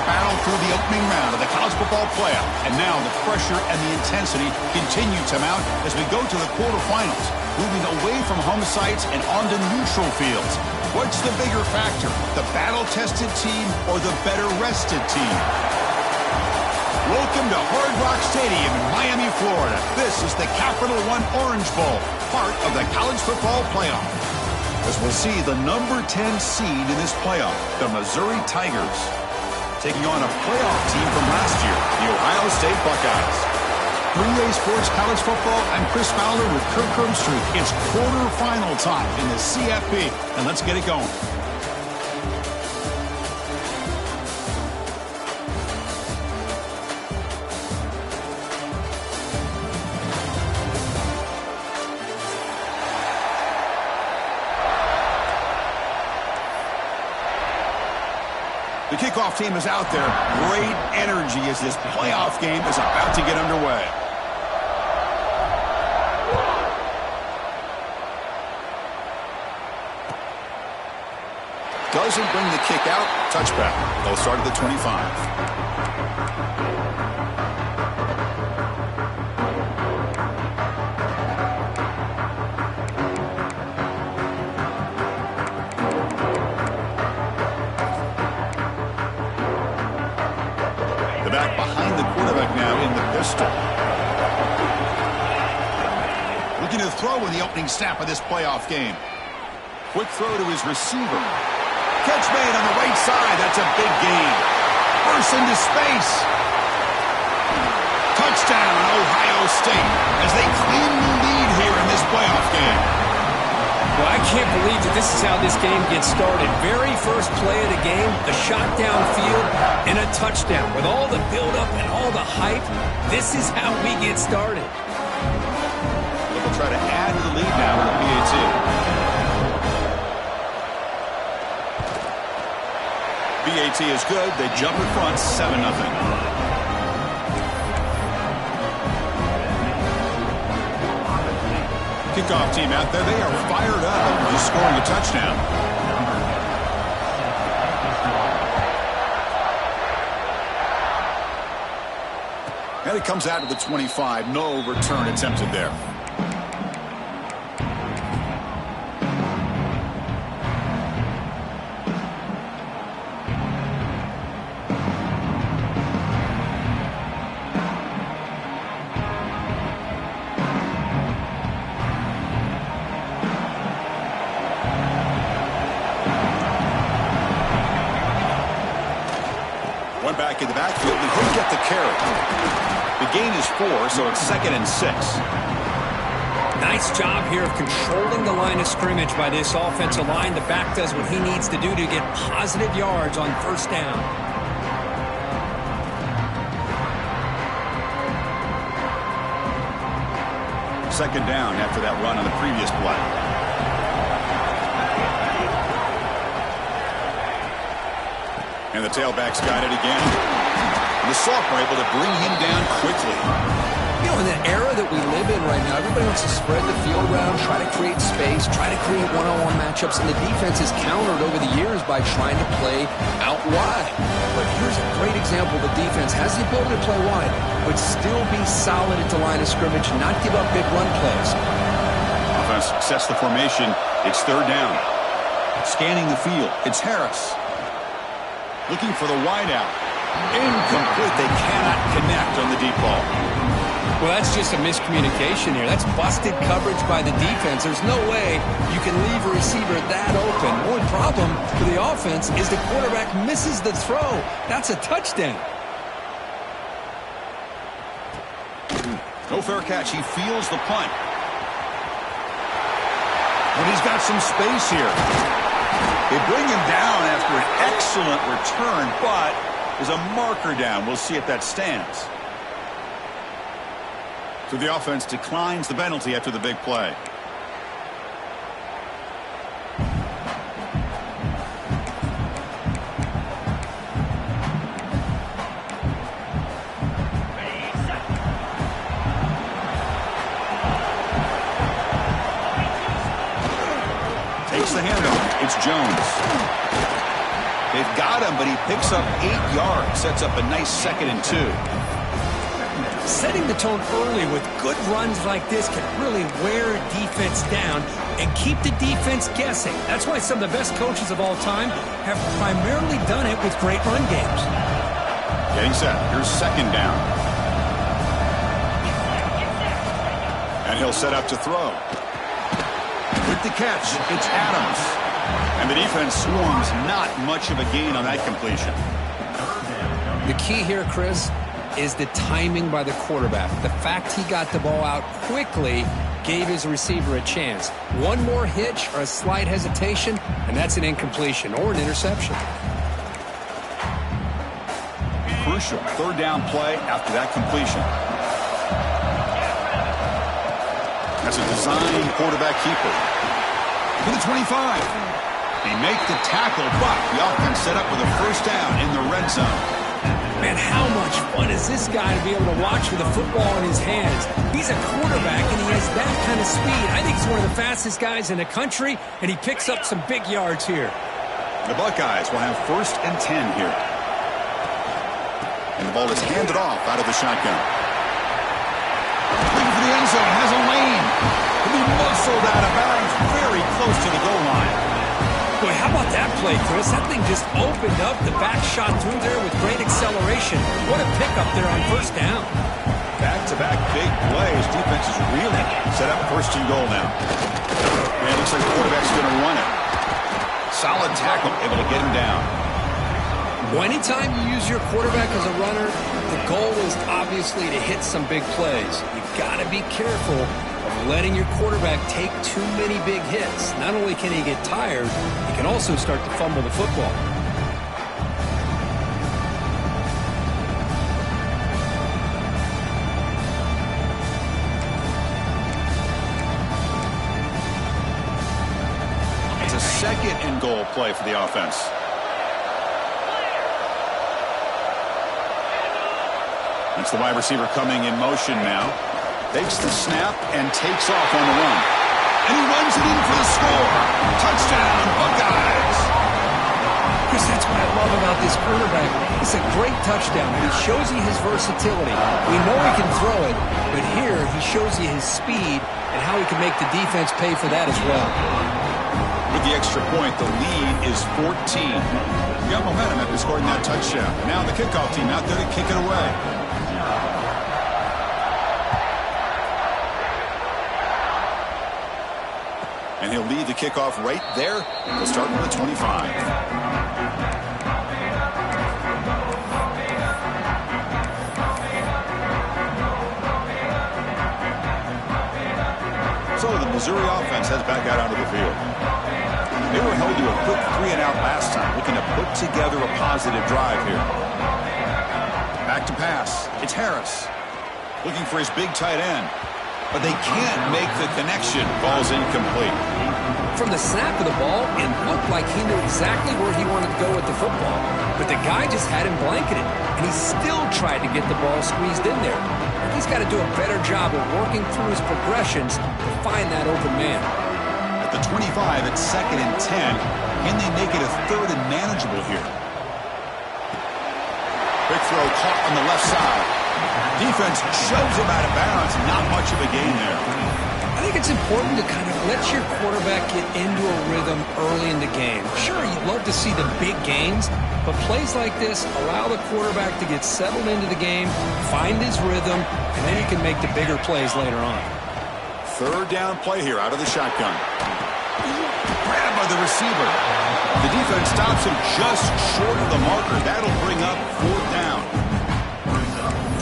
battle through the opening round of the college football playoff. And now the pressure and the intensity continue to mount as we go to the quarterfinals, moving away from home sites and onto neutral fields. What's the bigger factor, the battle-tested team or the better-rested team? Welcome to Hard Rock Stadium in Miami, Florida. This is the Capital One Orange Bowl, part of the college football playoff. As we'll see the number 10 seed in this playoff, the Missouri Tigers, taking on a playoff team from last year, the Ohio State Buckeyes. 3A Sports College Football, I'm Chris Fowler with Kirk Herbstreit. It's quarterfinal time in the CFB, and let's get it going. The kickoff team is out there. Great energy as this playoff game is about to get underway. Doesn't bring the kick out. Touchback. They'll start at the 25. Back behind the quarterback now in the pistol. Looking to throw in the opening snap of this playoff game. Quick throw to his receiver. Catch made on the right side. That's a big gain. Bursts into space. Touchdown, Ohio State, as they claim the lead here in this playoff game. Well, I can't believe that this is how this game gets started. Very first play of the game, a shot downfield, and a touchdown. With all the buildup and all the hype, this is how we get started. They'll try to add to the lead now with the PAT. PAT is good. They jump in front, 7-0. Kickoff team out there. They are fired up after just scoring a touchdown. And it comes out to the 25. No return attempted there. One back in the backfield, and he'll get the carry. The gain is 4, so it's 2nd and 6. Nice job here of controlling the line of scrimmage by this offensive line. The back does what he needs to do to get positive yards on first down. Second down after that run on the previous play. And the tailback's got it again. And the sophomore able to bring him down quickly. You know, in the era that we live in right now, everybody wants to spread the field around, try to create space, try to create one-on-one matchups, and the defense has countered over the years by trying to play out wide. But here's a great example. The defense has the ability to play wide, but still be solid at the line of scrimmage, not give up big run plays. Offense sets the formation. It's third down. Scanning the field. It's Harris. Looking for the wideout. Incomplete. They cannot connect on the deep ball. Well, that's just a miscommunication here. That's busted coverage by the defense. There's no way you can leave a receiver that open. The only problem for the offense is the quarterback misses the throw. That's a touchdown. No fair catch. He feels the punt. And he's got some space here. They bring him down after an excellent return, but there's a marker down. We'll see if that stands. So the offense declines the penalty after the big play. Takes the handoff. It's Jones. They've got got him, but he picks up 8 yards. Sets up a nice 2nd and 2. Setting the tone early with good runs like this can really wear a defense down and keep the defense guessing. That's why some of the best coaches of all time have primarily done it with great run games. Getting set. Here's 2nd down. And he'll set up to throw. With the catch, it's Adams. And the defense swarms. Not much of a gain on that completion. The key here, Chris, is the timing by the quarterback. The fact he got the ball out quickly gave his receiver a chance. One more hitch or a slight hesitation, and that's an incompletion or an interception. Crucial 3rd down play after that completion. That's a design quarterback keeper. To the 25. They make the tackle, but the offense set up with a 1st down in the red zone. Man, how much fun is this guy to be able to watch with a football in his hands? He's a quarterback, and he has that kind of speed. I think he's one of the fastest guys in the country, and he picks up some big yards here. The Buckeyes will have 1st and 10 here. And the ball is handed off out of the shotgun. Looking for the end zone, has a lane. He'll be muscled out of bounds, very close to the goal line. Boy, how about that play, Chris? That thing just opened up. The back shot through there with great acceleration. What a pickup there on 1st down. Back-to-back big plays. Defense is reeling. Set up 1st and goal now. And it looks like the quarterback's going to run it. Solid tackle, able to get him down. Well, anytime you use your quarterback as a runner, the goal is obviously to hit some big plays. You've got to be careful of letting your quarterback take too many big hits. Not only can he get tired, he can also start to fumble the football. It's a 2nd and goal play for the offense. It's the wide receiver coming in motion now. Takes the snap and takes off on the run. And he runs it in for the score. Touchdown, Buckeyes. Chris, that's what I love about this quarterback. It's a great touchdown, and he shows you his versatility. We know he can throw it, but here he shows you his speed and how he can make the defense pay for that as well. With the extra point, the lead is 14. We got momentum after scoring that touchdown. Now the kickoff team out there to kick it away. And he'll lead the kickoff right there. He'll start with the 25. So the Missouri offense heads back out onto the field. They were held to a quick 3-and-out last time, looking to put together a positive drive here. Back to pass. It's Harris. Looking for his big tight end. But they can't make the connection. Ball's incomplete. From the snap of the ball, it looked like he knew exactly where he wanted to go with the football. But the guy just had him blanketed, and he still tried to get the ball squeezed in there. He's got to do a better job of working through his progressions to find that open man. At the 25, it's 2nd and 10. Can they make it a 3rd and manageable here? Quick throw caught on the left side. Defense shoves him out of bounds. Not much of a gain there. I think it's important to kind of let your quarterback get into a rhythm early in the game. Sure, you'd love to see the big gains, but plays like this allow the quarterback to get settled into the game, find his rhythm, and then he can make the bigger plays later on. 3rd down play here out of the shotgun. Grabbed by the receiver. The defense stops him just short of the marker. That'll bring up 4th down.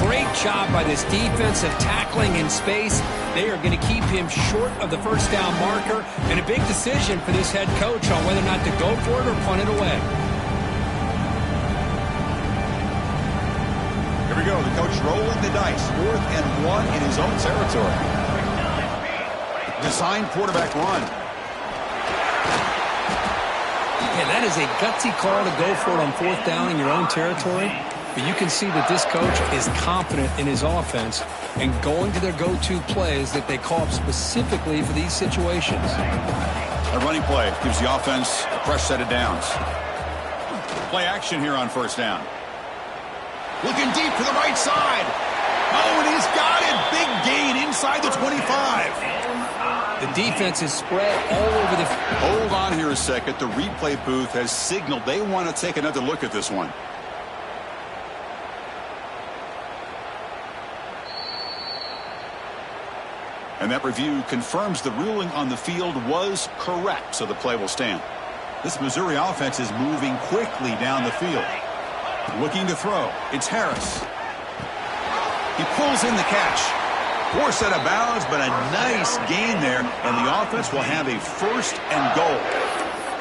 Great job by this defensive tackling in space. They are going to keep him short of the 1st down marker, and a big decision for this head coach on whether or not to go for it or punt it away. Here we go. The coach rolling the dice. 4th and 1 in his own territory. Design quarterback run. Yeah, that is a gutsy call to go for it on 4th down in your own territory. But you can see that this coach is confident in his offense and going to their go-to plays that they call up specifically for these situations. A running play gives the offense a fresh set of downs. Play action here on first down. Looking deep to the right side. Oh, and he's got it. Big gain inside the 25. The defense is spread all over the... Hold on here a second. The replay booth has signaled they want to take another look at this one. And that review confirms the ruling on the field was correct, so the play will stand. This Missouri offense is moving quickly down the field. Looking to throw. It's Harris. He pulls in the catch. Forced out of bounds, but a nice gain there, and the offense will have a first and goal.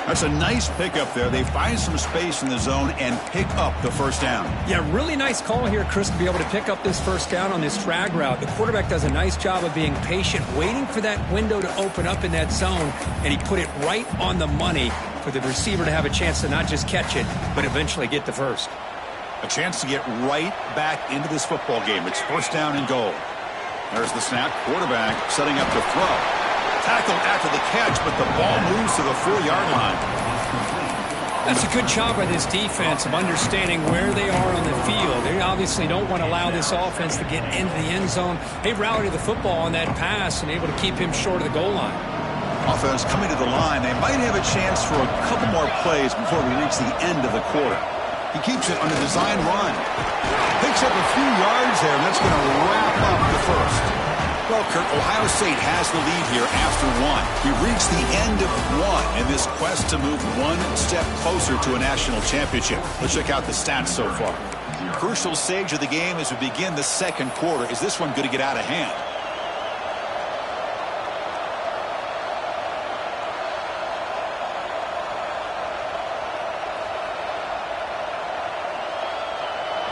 That's a nice pickup there. They find some space in the zone and pick up the first down. Yeah, really nice call here, Chris, to be able to pick up this first down on this drag route. The quarterback does a nice job of being patient, waiting for that window to open up in that zone, and he put it right on the money for the receiver to have a chance to not just catch it, but eventually get the first. A chance to get right back into this football game. It's first down and goal. There's the snap. Quarterback setting up to throw. Tackled after the catch, but the ball moves to the 4-yard line. That's a good job by this defense of understanding where they are on the field. They obviously don't want to allow this offense to get into the end zone. They rallied the football on that pass and able to keep him short of the goal line. Offense coming to the line. They might have a chance for a couple more plays before we reach the end of the quarter. He keeps it on the design run. Picks up a few yards there, and that's going to wrap up the first. Well, Kurt, Ohio State has the lead here after one. We reached the end of one in this quest to move one step closer to a national championship. Let's check out the stats so far. Crucial stage of the game as we begin the second quarter. Is this one going to get out of hand?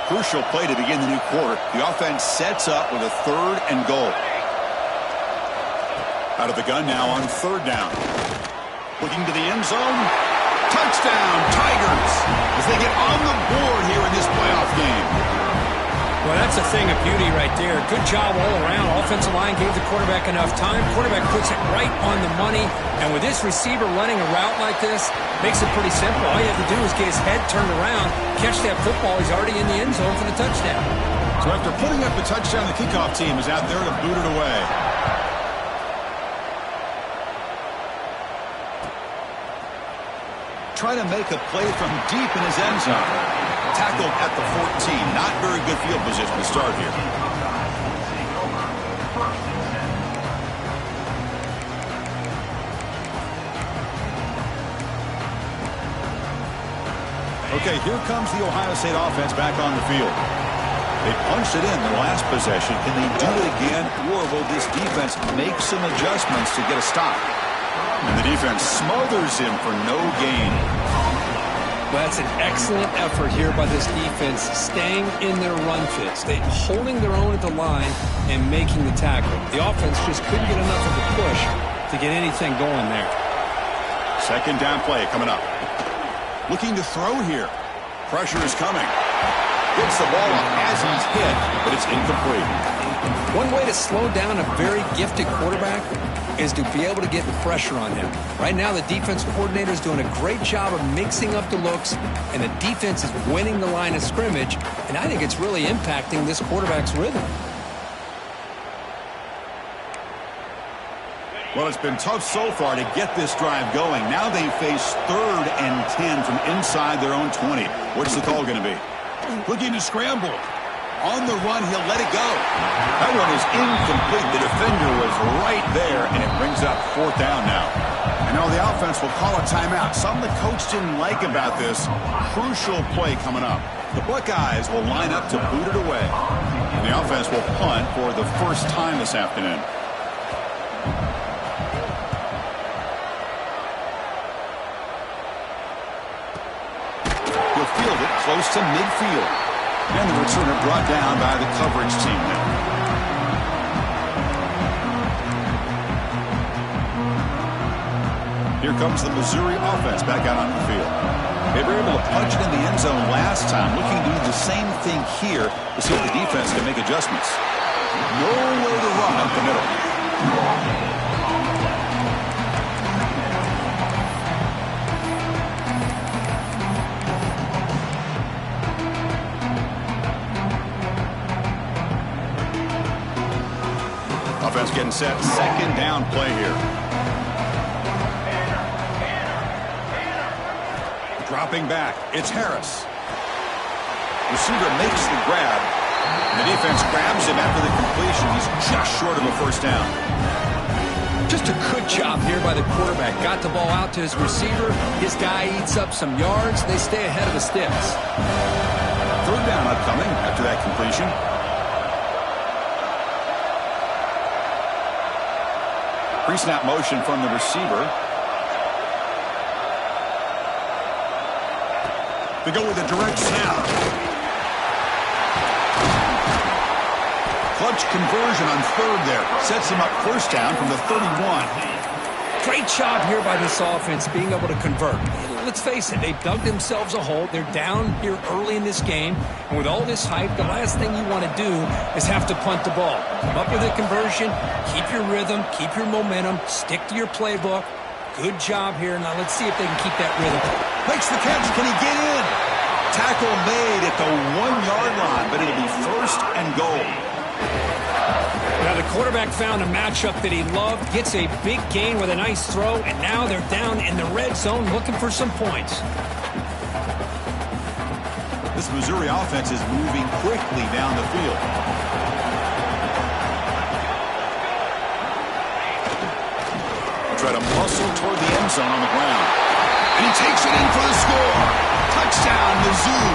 Crucial play to begin the new quarter. The offense sets up with a third and goal. Out of the gun now on third down. Looking to the end zone. Touchdown, Tigers, as they get on the board here in this playoff game. Well, that's a thing of beauty right there. Good job all around. Offensive line gave the quarterback enough time. Quarterback puts it right on the money. And with this receiver running a route like this, makes it pretty simple. All you have to do is get his head turned around, catch that football. He's already in the end zone for the touchdown. So after putting up the touchdown, the kickoff team is out there to boot it away. Try to make a play from deep in his end zone. Tackled at the 14. Not very good field position to start here. Okay, here comes the Ohio State offense back on the field. They punched it in their last possession. Can they do it again, or will this defense make some adjustments to get a stop? And the defense smothers him for no gain. Well, that's an excellent effort here by this defense, staying in their run fit, holding their own at the line and making the tackle. The offense just couldn't get enough of a push to get anything going there. Second down play coming up. Looking to throw here. Pressure is coming. Gets the ball up as he's hit, but it's incomplete. One way to slow down a very gifted quarterback is to be able to get pressure on him. Right now, the defense coordinator is doing a great job of mixing up the looks, and the defense is winning the line of scrimmage, and I think it's really impacting this quarterback's rhythm. Well, it's been tough so far to get this drive going. Now they face 3rd and 10 from inside their own 20. What's the call going to be? Looking to scramble. On the run, he'll let it go. That one is incomplete. The defender was right there, and it brings up 4th down now. And now the offense will call a timeout. Something the coach didn't like about this. Crucial play coming up. The Buckeyes will line up to boot it away. And the offense will punt for the first time this afternoon. He'll field it close to midfield. And the returner brought down by the coverage team now. Here comes the Missouri offense back out on the field. They were able to punch it in the end zone last time. Looking to do the same thing here to see if the defense can make adjustments. Nowhere to run up the middle. Offense getting set. Second down play here. Dropping back. It's Harris. Receiver makes the grab. The defense grabs him after the completion. He's just short of a first down. Just a good job here by the quarterback. Got the ball out to his receiver. His guy eats up some yards. They stay ahead of the sticks. Third down upcoming after that completion. Pre-snap motion from the receiver. They go with a direct snap. Clutch conversion on third there. Sets him up first down from the 31. Great job here by this offense being able to convert. Let's face it, they've dug themselves a hole. They're down here early in this game. And with all this hype, the last thing you want to do is have to punt the ball. Come up with a conversion, keep your rhythm, keep your momentum, stick to your playbook. Good job here. Now let's see if they can keep that rhythm. Makes the catch. Can he get in? Tackle made at the 1-yard line, but it'll be first and goal. Now the quarterback found a matchup that he loved, gets a big gain with a nice throw, and now they're down in the red zone looking for some points. This Missouri offense is moving quickly down the field. Try to muscle toward the end zone on the ground. And he takes it in for the score. Touchdown, Mizzou.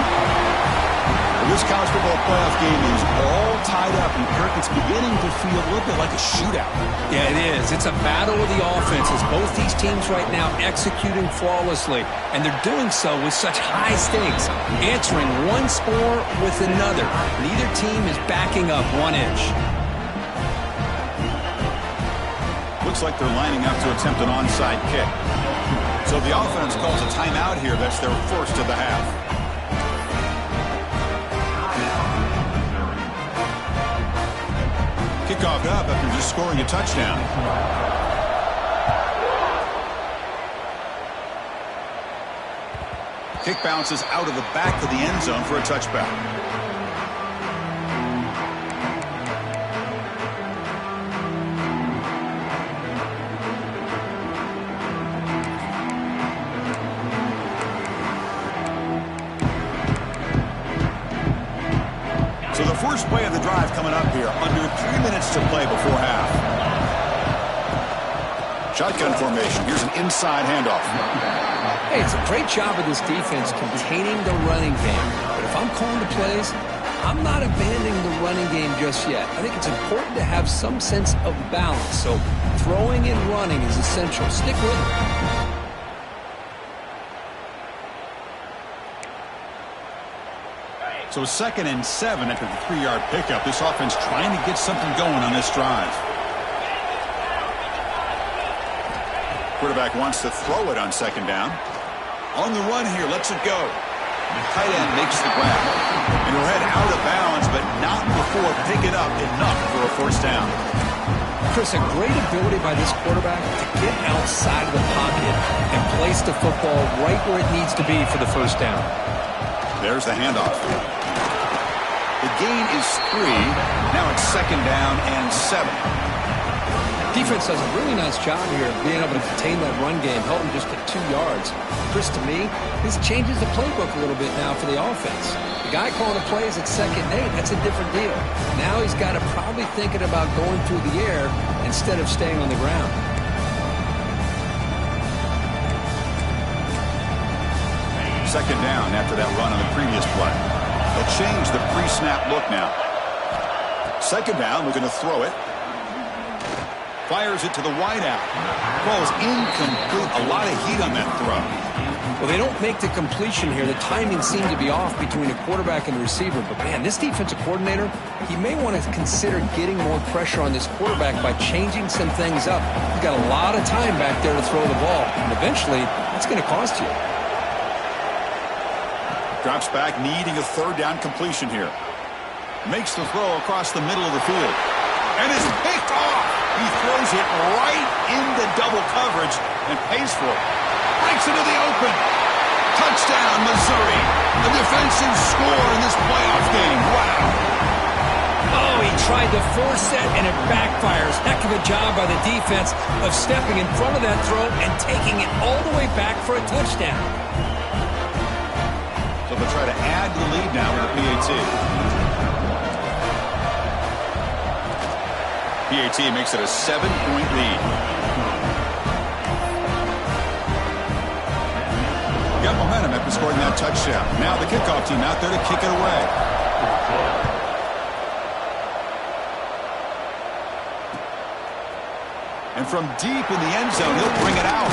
This college football playoff game is all tied up, and Kirk, it's beginning to feel a little bit like a shootout. Yeah, it is. It's a battle of the offenses. Both these teams right now executing flawlessly, and they're doing so with such high stakes, answering one score with another. Neither team is backing up 1 inch. Looks like they're lining up to attempt an onside kick. So the offense calls a timeout here. That's their first of the half. Kickoff up after just scoring a touchdown. Kick bounces out of the back of the end zone for a touchback. So the first play of the drive coming up here. Under 3 minutes to play before half. Shotgun formation. Here's an inside handoff. Hey, it's a great job of this defense containing the running game. But if I'm calling the plays, I'm not abandoning the running game just yet. I think it's important to have some sense of balance. So throwing and running is essential. Stick with it. So 2nd and 7 after the 3-yard pickup. This offense trying to get something going on this drive. Quarterback wants to throw it on 2nd down. On the run here, lets it go. Tight end makes the grab. And he'll head out of bounds, but not before picking up enough for a first down. Chris, a great ability by this quarterback to get outside of the pocket and place the football right where it needs to be for the first down. There's the handoff. The gain is 3. Now it's 2nd down and 7. Defense does a really nice job here of being able to contain that run game, held him just at 2 yards. Chris, to me, this changes the playbook a little bit now for the offense. The guy calling the plays at 2nd and 8, that's a different deal. Now he's got to probably thinking about going through the air instead of staying on the ground. Second down after that run on the previous play. They changed the pre-snap look now. 2nd down, looking to throw it. Fires it to the wideout. Ball is incomplete. A lot of heat on that throw. Well, they don't make the completion here. The timing seemed to be off between the quarterback and the receiver. But, man, this defensive coordinator, he may want to consider getting more pressure on this quarterback by changing some things up. He's got a lot of time back there to throw the ball. And eventually, that's going to cost you. Drops back, needing a 3rd down completion here. Makes the throw across the middle of the field. And is picked off. He throws it right into double coverage and pays for it. Breaks into the open. Touchdown, Missouri. A defensive score in this playoff game. Wow. Oh, he tried the fourth set, and it backfires. Heck of a job by the defense of stepping in front of that throw and taking it all the way back for a touchdown. So they'll try to add to the lead now with the PAT. PAT makes it a 7-point lead. Got momentum after scoring that touchdown. Now the kickoff team out there to kick it away. And from deep in the end zone, he'll bring it out.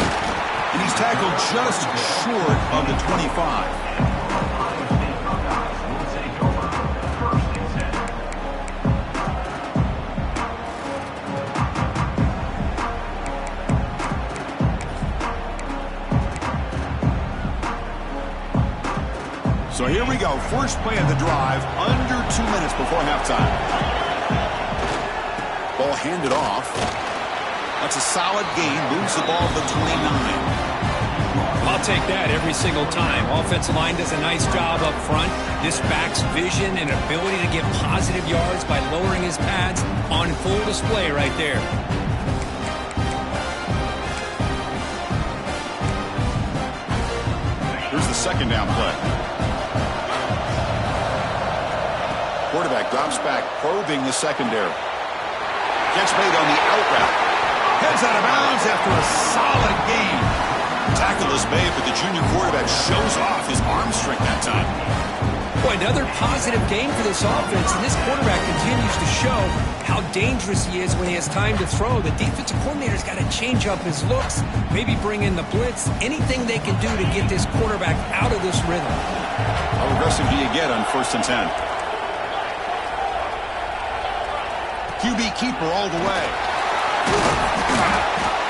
And he's tackled just short of the 25. So here we go. First play of the drive, under 2 minutes before halftime. Ball handed off. That's a solid gain. Moves the ball to the 29. I'll take that every single time. Offensive line does a nice job up front. This back's vision and ability to get positive yards by lowering his pads on full display right there. Here's the second down play. Quarterback drops back, probing the secondary. Catch made on the out route. Heads out of bounds after a solid gain. Tackle is made, but the junior quarterback shows off his arm strength that time. Boy, another positive gain for this offense, and this quarterback continues to show how dangerous he is when he has time to throw. The defensive coordinator's got to change up his looks, maybe bring in the blitz, anything they can do to get this quarterback out of this rhythm. How aggressive do you get on 1st and 10? QB keeper all the way.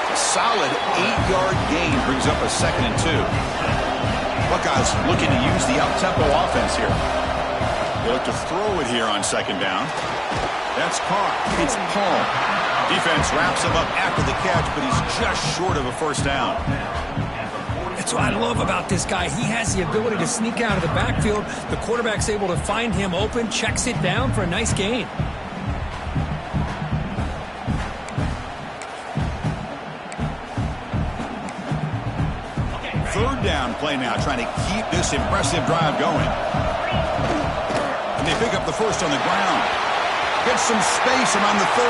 A solid 8-yard gain brings up a 2nd and 2. Buckeyes looking to use the up-tempo offense here. They look to throw it here on 2nd down. That's Carr. It's Paul. Defense wraps him up after the catch, but he's just short of a 1st down. That's what I love about this guy. He has the ability to sneak out of the backfield. The quarterback's able to find him open, checks it down for a nice gain. 3rd down play now, trying to keep this impressive drive going. And they pick up the first on the ground. Get some space around the 30.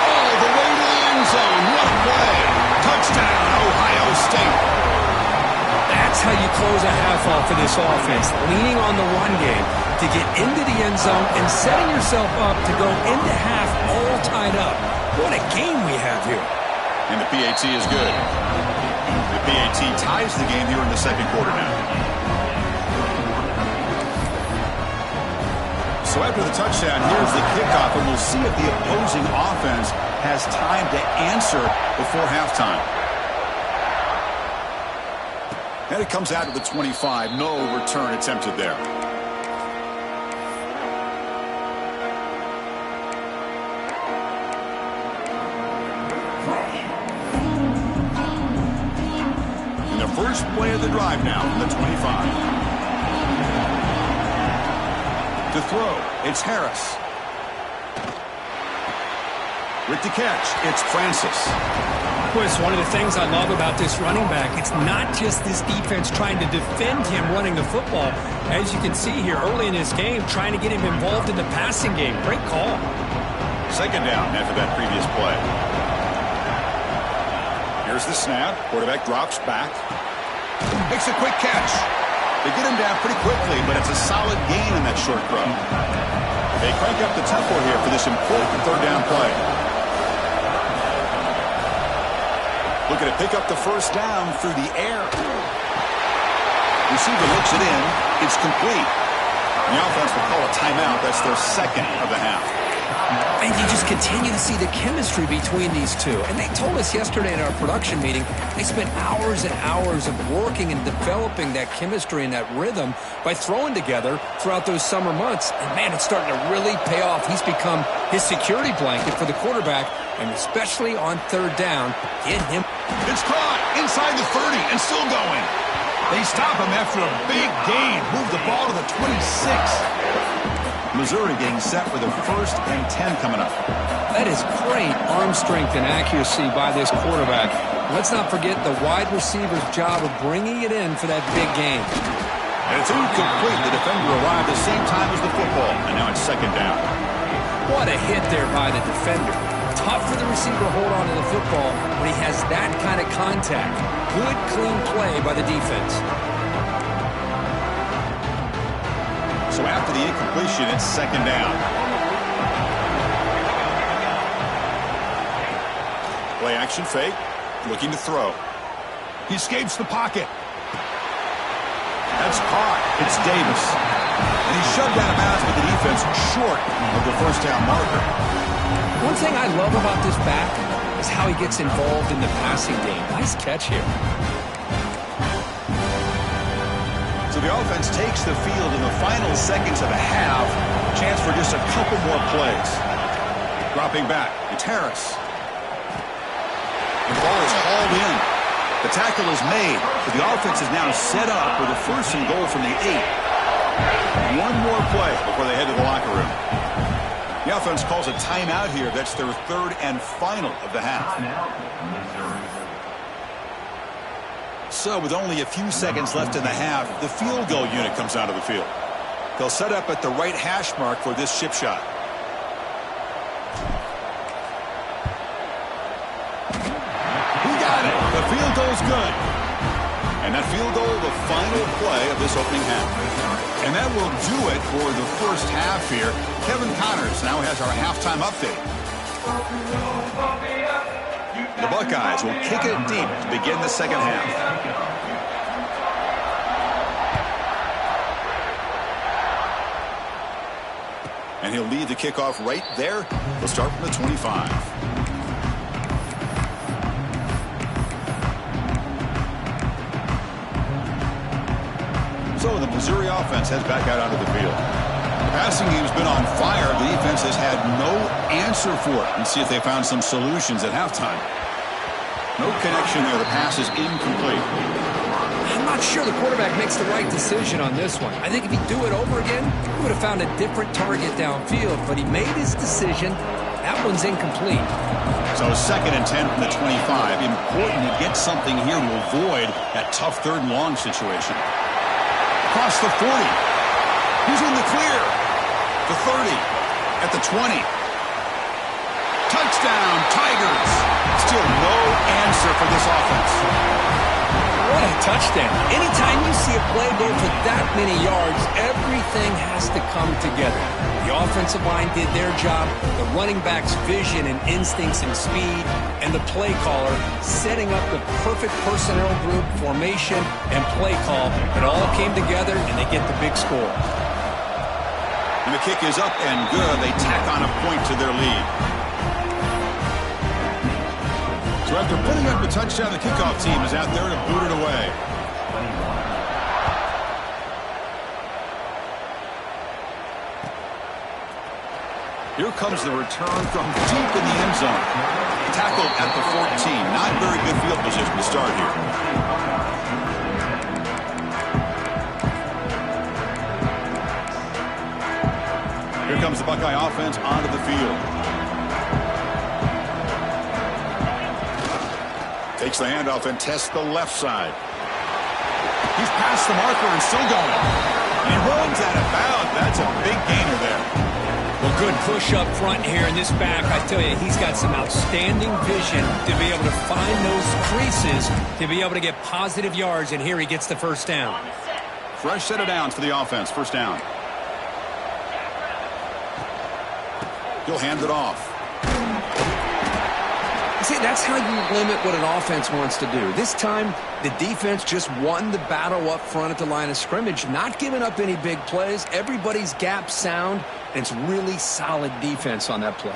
All the way to the end zone. What a play. Touchdown, Ohio State. That's how you close a half off for this offense. Leaning on the run game to get into the end zone and setting yourself up to go into half all tied up. What a game we have here. And the PAT is good. The PAT ties the game here in the 2nd quarter now. So after the touchdown, here's the kickoff, and we'll see if the opposing offense has time to answer before halftime. And it comes out to the 25. No return attempted there. First play of the drive now from the 25. To throw, it's Harris. With the catch, it's Francis. Boy, it's one of the things I love about this running back. It's not just this defense trying to defend him running the football. As you can see here early in this game, trying to get him involved in the passing game. Great call. 2nd down after that previous play. Here's the snap. Quarterback drops back. Makes a quick catch. They get him down pretty quickly, but it's a solid gain in that short throw. They crank up the tempo here for this important 3rd down play. Looking to pick up the 1st down through the air. Receiver looks it in. It's complete. And the offense will call a timeout. That's their 2nd of the half. And you just continue to see the chemistry between these two. And they told us yesterday in our production meeting, they spent hours and hours of working and developing that chemistry and that rhythm by throwing together throughout those summer months. And, man, it's starting to really pay off. He's become his security blanket for the quarterback, and especially on 3rd down, get him. It's caught inside the 30 and still going. They stop him after a big gain. Move the ball to the 26. Missouri getting set with a 1st and 10 coming up. That is great arm strength and accuracy by this quarterback. Let's not forget the wide receiver's job of bringing it in for that big game. And it's incomplete. The defender arrived at the same time as the football, and now it's 2nd down. What a hit there by the defender. Tough for the receiver to hold on to the football when he has that kind of contact. Good, clean play by the defense. So after the incompletion, it's 2nd down. Play action fake, looking to throw. He escapes the pocket. That's caught. It's Davis. And he's shoved out of bounds with the defense short of the 1st down marker. One thing I love about this back is how he gets involved in the passing game. Nice catch here. So the offense takes the field in the final seconds of the half. Chance for just a couple more plays. Dropping back. It's Harris. The ball is hauled in. The tackle is made, but the offense is now set up with a 1st and goal from the 8. One more play before they head to the locker room. The offense calls a timeout here. That's their 3rd and final of the half. So with only a few seconds left in the half, the field goal unit comes out of the field. They'll set up at the right hash mark for this chip shot. He got it. The field goal is good. And that field goal, the final play of this opening half. And that will do it for the 1st half here. Kevin Connors now has our halftime update. The Buckeyes will kick it deep to begin the 2nd half. And he'll lead the kickoff right there. He'll start from the 25. So the Missouri offense heads back out onto the field. The passing game's been on fire. The defense has had no answer for it. And see if they found some solutions at halftime. No connection there. The pass is incomplete. I'm not sure the quarterback makes the right decision on this one. I think if he'd do it over again, he would have found a different target downfield. But he made his decision. That one's incomplete. So 2nd and 10 from the 25. Important to get something here to avoid that tough 3rd and long situation. Across the 40. Who's in the clear? The 30. At the 20. Touchdown, Tigers. Still no answer for this offense. What a touchdown. Anytime you see a play go for that many yards, everything has to come together. The offensive line did their job, the running back's vision and instincts and speed, and the play caller setting up the perfect personnel group, formation, and play call. It all came together, and they get the big score. And the kick is up and good. They tack on a point to their lead. So after putting up a touchdown, the kickoff team is out there to boot it away. Here comes the return from deep in the end zone. Tackled at the 14. Not very good field position to start here. Here comes the Buckeye offense onto the field. Takes the handoff and tests the left side. He's past the marker and still going. And he runs out of bounds. That's a big gainer there. Well, good push up front here in this back. I tell you, he's got some outstanding vision to be able to find those creases, to be able to get positive yards, and here he gets the 1st down. Fresh set of downs for the offense. 1st down. He'll hand it off. See, that's how you limit what an offense wants to do. This time, the defense just won the battle up front at the line of scrimmage, not giving up any big plays. Everybody's gap sound, and it's really solid defense on that play.